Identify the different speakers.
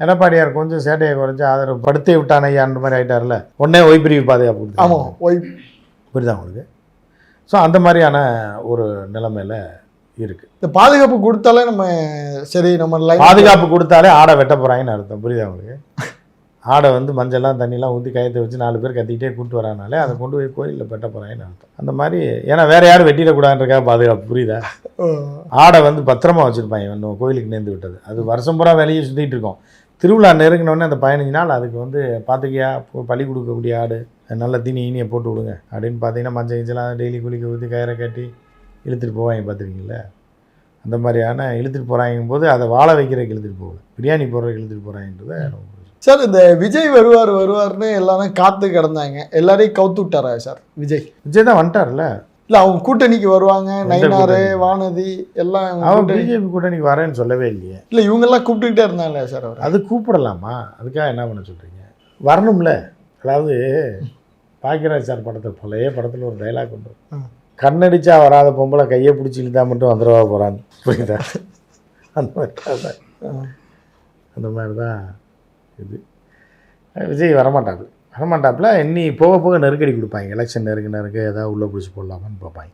Speaker 1: எடப்பாடியார் கொஞ்சம் சேட்டையை குறைஞ்சி ஆதரவு படுத்தே விட்டான் ஐயான்ற மாதிரி ஆகிட்டார்ல, உடனே ஒய்பிரிவு பாதுகாப்பு கொடுத்து.
Speaker 2: ஆமாம்,
Speaker 1: புரியுதா உங்களுக்கு? ஸோ அந்த மாதிரியான ஒரு நிலைமையில் இருக்குது.
Speaker 2: இந்த பாதுகாப்பு கொடுத்தாலே நம்ம சரி நம்ம
Speaker 1: பாதுகாப்பு கொடுத்தாலே ஆடை வெட்ட போகிறாங்கன்னு அர்த்தம். புரியுதா உங்களுக்கு? ஆடை வந்து மஞ்சள்லாம் தண்ணிலாம் ஊற்றி கயத்தை வச்சு 4 பேர் கத்திக்கிட்டே கூப்பிட்டு வரானாலே அதை கொண்டு போய் கோயிலில் வெட்ட போகிறாங்கன்னு அர்த்தம். அந்த மாதிரி ஏன்னா வேறு யாரும் வெட்டிடக்கூடாதுன்றக்காக பாதுகாப்பு. புரியுதா? ஆடை வந்து பத்திரமா வச்சுருப்பாங்க இன்னும் கோயிலுக்கு நேர்ந்து விட்டது. அது வருஷம் பூரா வேலையை சுற்றிட்டு இருக்கோம். திருவிழா நெருங்கினோடனே அந்த 15 நாள் அதுக்கு வந்து பார்த்துக்கியா பழி கொடுக்கக்கூடிய ஆடு நல்ல இனியை போட்டு விடுங்க அப்படின்னு பார்த்தீங்கன்னா மஞ்சள் கிஞ்சலாம் டெய்லி குளிக்க ஊற்றி கயிறை கட்டி இழுத்துட்டு போவாங்க. பார்த்துருக்கீங்களா? அந்த மாதிரியான இழுத்துட்டு போகிறாங்கும் போது அதை வாழ வைக்கிறதுக்கு இழுத்துட்டு போகல, பிரியாணி போடுறதுக்கு இழுத்துட்டு போகிறாங்கன்றதை.
Speaker 2: சார் இந்த விஜய் வருவார்னு எல்லாரும் காத்து கிடந்தாங்க, எல்லாரையும் கவுத்து விட்டாரா சார்? விஜய் தான்
Speaker 1: வந்துட்டார்ல.
Speaker 2: இல்லை அவங்க கூட்டணிக்கு வருவாங்க, நயினார் வானதி எல்லாம்
Speaker 1: அவன் பிஜேபி கூட்டணிக்கு வரேன்னு சொல்லவே இல்லையே.
Speaker 2: இல்லை இவங்கெல்லாம் கூப்பிட்டுக்கிட்டே இருந்தாங்களே சார். அவர்
Speaker 1: அது கூப்பிடலாமா? அதுக்காக என்ன பண்ண சொல்கிறீங்க? வரணும்ல. அதாவது பாக்கியராஜ் சார் பழைய படத்தில் ஒரு டைலாக் உண்டு, கண்ணடிச்சா வராத பொம்பளை கையை பிடிச்சி இழுத்தா மட்டும் வந்துடவா போகிறான்னு. புரியுதா? அந்த மாதிரி தான் இது. விஜய் வரமாட்டாப்புல இன்னி போக போக நெருக்கடி கொடுப்பாங்க. எலெக்ஷன் நெருக்க ஏதாவது உள்ளே பிடிச்சி போடலாமான்னு பார்ப்பாங்க.